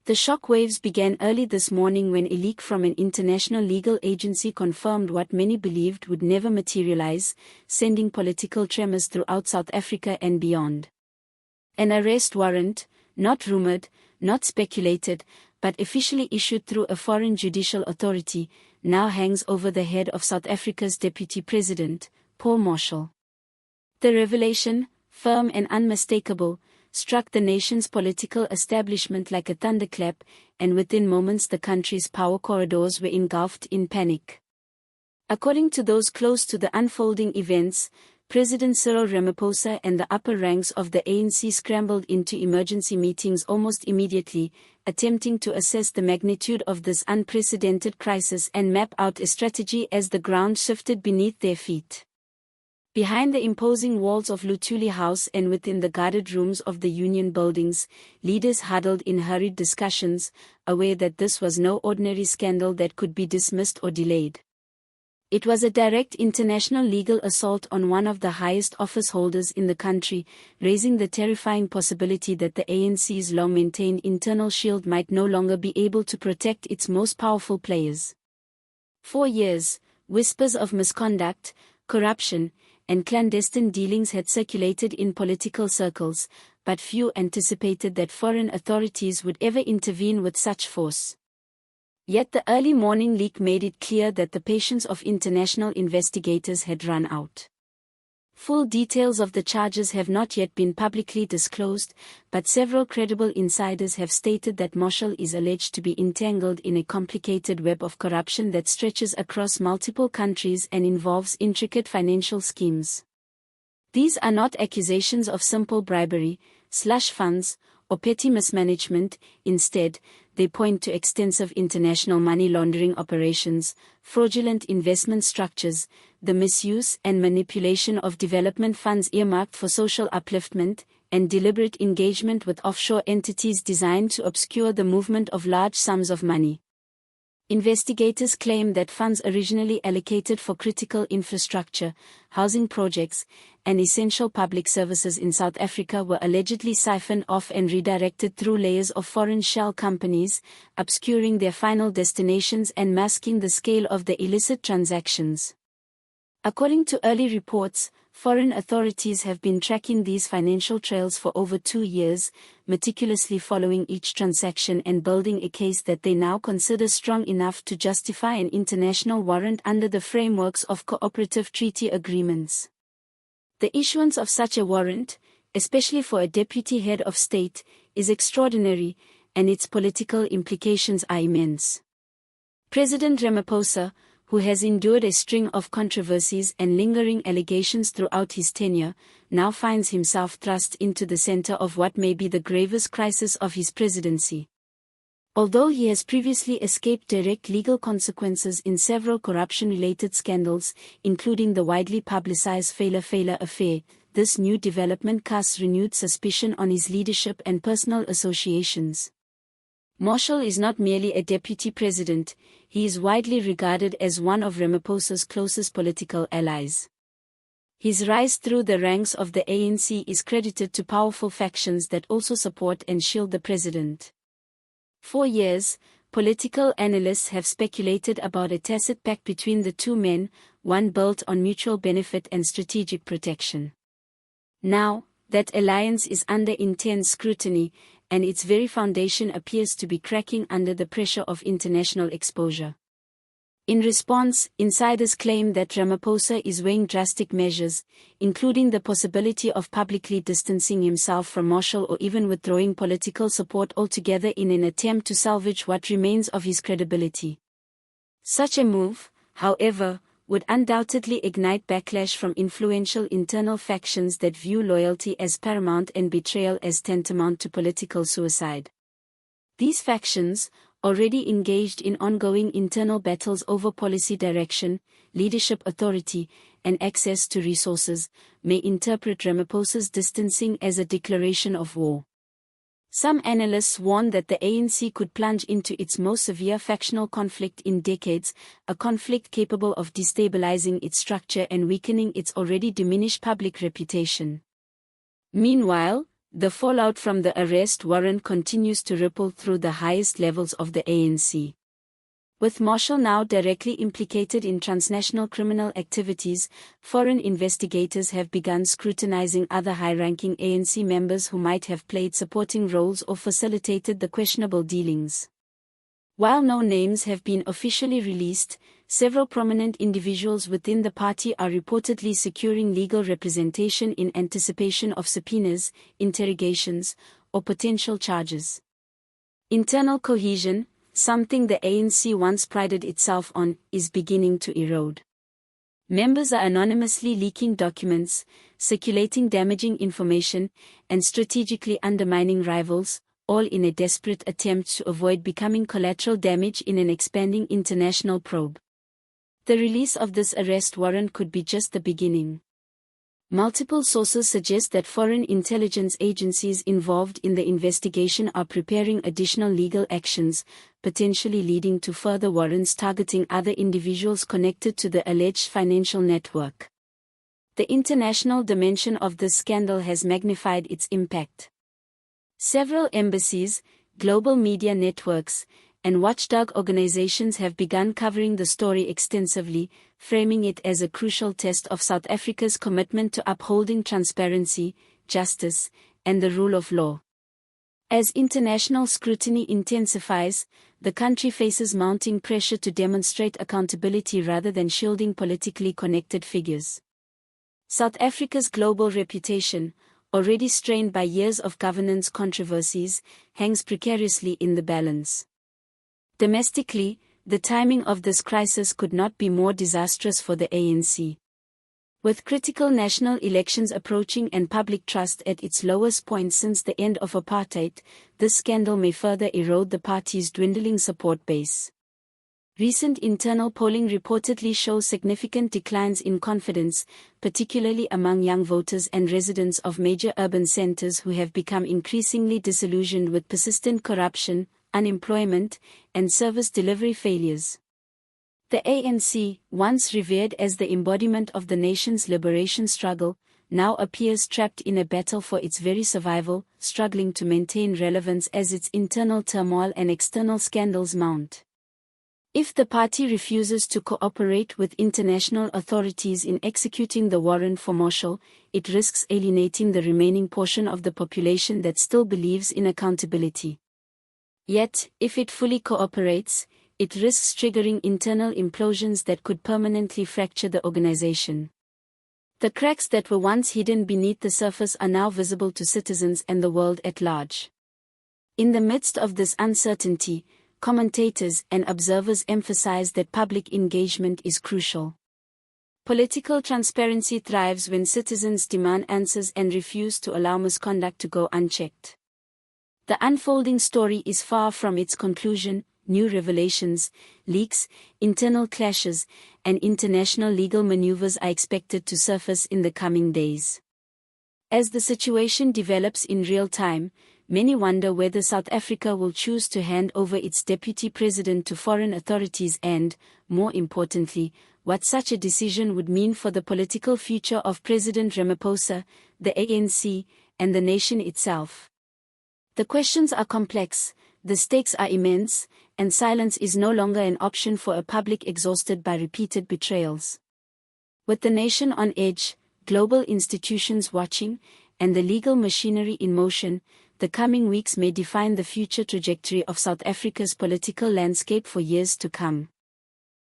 The shockwaves began early this morning when a leak from an international legal agency confirmed what many believed would never materialize, sending political tremors throughout South Africa and beyond. An arrest warrant, not rumored, not speculated, but officially issued through a foreign judicial authority, now hangs over the head of South Africa's Deputy President, Paul Mashatile. The revelation, firm and unmistakable, struck the nation's political establishment like a thunderclap, and within moments the country's power corridors were engulfed in panic. According to those close to the unfolding events, President Cyril Ramaphosa and the upper ranks of the ANC scrambled into emergency meetings almost immediately, attempting to assess the magnitude of this unprecedented crisis and map out a strategy as the ground shifted beneath their feet. Behind the imposing walls of Luthuli House and within the guarded rooms of the union buildings, leaders huddled in hurried discussions, aware that this was no ordinary scandal that could be dismissed or delayed. It was a direct international legal assault on one of the highest office holders in the country, raising the terrifying possibility that the ANC's long-maintained internal shield might no longer be able to protect its most powerful players. For years, whispers of misconduct, corruption, and clandestine dealings had circulated in political circles, but few anticipated that foreign authorities would ever intervene with such force. Yet the early morning leak made it clear that the patience of international investigators had run out. Full details of the charges have not yet been publicly disclosed, but several credible insiders have stated that Mashatile is alleged to be entangled in a complicated web of corruption that stretches across multiple countries and involves intricate financial schemes. These are not accusations of simple bribery, slush funds, or petty mismanagement. Instead, they point to extensive international money laundering operations, fraudulent investment structures, the misuse and manipulation of development funds earmarked for social upliftment, and deliberate engagement with offshore entities designed to obscure the movement of large sums of money. Investigators claim that funds originally allocated for critical infrastructure, housing projects, and essential public services in South Africa were allegedly siphoned off and redirected through layers of foreign shell companies, obscuring their final destinations and masking the scale of the illicit transactions. According to early reports, foreign authorities have been tracking these financial trails for over 2 years, meticulously following each transaction and building a case that they now consider strong enough to justify an international warrant under the frameworks of cooperative treaty agreements. The issuance of such a warrant, especially for a deputy head of state, is extraordinary, and its political implications are immense. President Ramaphosa, who has endured a string of controversies and lingering allegations throughout his tenure, now finds himself thrust into the center of what may be the gravest crisis of his presidency. Although he has previously escaped direct legal consequences in several corruption-related scandals, including the widely publicized Fela affair, this new development casts renewed suspicion on his leadership and personal associations. Mashatile is not merely a deputy president, he is widely regarded as one of Ramaphosa's closest political allies. His rise through the ranks of the ANC is credited to powerful factions that also support and shield the president. For years, political analysts have speculated about a tacit pact between the two men, one built on mutual benefit and strategic protection. Now, that alliance is under intense scrutiny, and its very foundation appears to be cracking under the pressure of international exposure. In response, insiders claim that Ramaphosa is weighing drastic measures, including the possibility of publicly distancing himself from Mashatile or even withdrawing political support altogether in an attempt to salvage what remains of his credibility. Such a move, however, would undoubtedly ignite backlash from influential internal factions that view loyalty as paramount and betrayal as tantamount to political suicide. These factions, already engaged in ongoing internal battles over policy direction, leadership authority, and access to resources, may interpret Ramaphosa's distancing as a declaration of war. Some analysts warn that the ANC could plunge into its most severe factional conflict in decades, a conflict capable of destabilizing its structure and weakening its already diminished public reputation. Meanwhile, The fallout from the arrest warrant continues to ripple through the highest levels of the ANC. With Marshall now directly implicated in transnational criminal activities, foreign investigators have begun scrutinizing other high-ranking ANC members who might have played supporting roles or facilitated the questionable dealings. While no names have been officially released, several prominent individuals within the party are reportedly securing legal representation in anticipation of subpoenas, interrogations, or potential charges. Internal cohesion, something the ANC once prided itself on, is beginning to erode. Members are anonymously leaking documents, circulating damaging information, and strategically undermining rivals, all in a desperate attempt to avoid becoming collateral damage in an expanding international probe. The release of this arrest warrant could be just the beginning. Multiple sources suggest that foreign intelligence agencies involved in the investigation are preparing additional legal actions, potentially leading to further warrants targeting other individuals connected to the alleged financial network. The international dimension of this scandal has magnified its impact. Several embassies, global media networks, and watchdog organizations have begun covering the story extensively, framing it as a crucial test of South Africa's commitment to upholding transparency, justice, and the rule of law. As international scrutiny intensifies, the country faces mounting pressure to demonstrate accountability rather than shielding politically connected figures. South Africa's global reputation, already strained by years of governance controversies, hangs precariously in the balance. Domestically, the timing of this crisis could not be more disastrous for the ANC. With critical national elections approaching and public trust at its lowest point since the end of apartheid, this scandal may further erode the party's dwindling support base. Recent internal polling reportedly shows significant declines in confidence, particularly among young voters and residents of major urban centers who have become increasingly disillusioned with persistent corruption, unemployment, and service delivery failures. The ANC, once revered as the embodiment of the nation's liberation struggle, now appears trapped in a battle for its very survival, struggling to maintain relevance as its internal turmoil and external scandals mount. If the party refuses to cooperate with international authorities in executing the warrant for Marshall, it risks alienating the remaining portion of the population that still believes in accountability. Yet, if it fully cooperates, it risks triggering internal implosions that could permanently fracture the organization. The cracks that were once hidden beneath the surface are now visible to citizens and the world at large. In the midst of this uncertainty, commentators and observers emphasize that public engagement is crucial. Political transparency thrives when citizens demand answers and refuse to allow misconduct to go unchecked. The unfolding story is far from its conclusion. New revelations, leaks, internal clashes, and international legal maneuvers are expected to surface in the coming days. As the situation develops in real time, many wonder whether South Africa will choose to hand over its deputy president to foreign authorities and, more importantly, what such a decision would mean for the political future of President Ramaphosa, the ANC, and the nation itself. The questions are complex, the stakes are immense, and silence is no longer an option for a public exhausted by repeated betrayals. With the nation on edge, global institutions watching, and the legal machinery in motion, the coming weeks may define the future trajectory of South Africa's political landscape for years to come.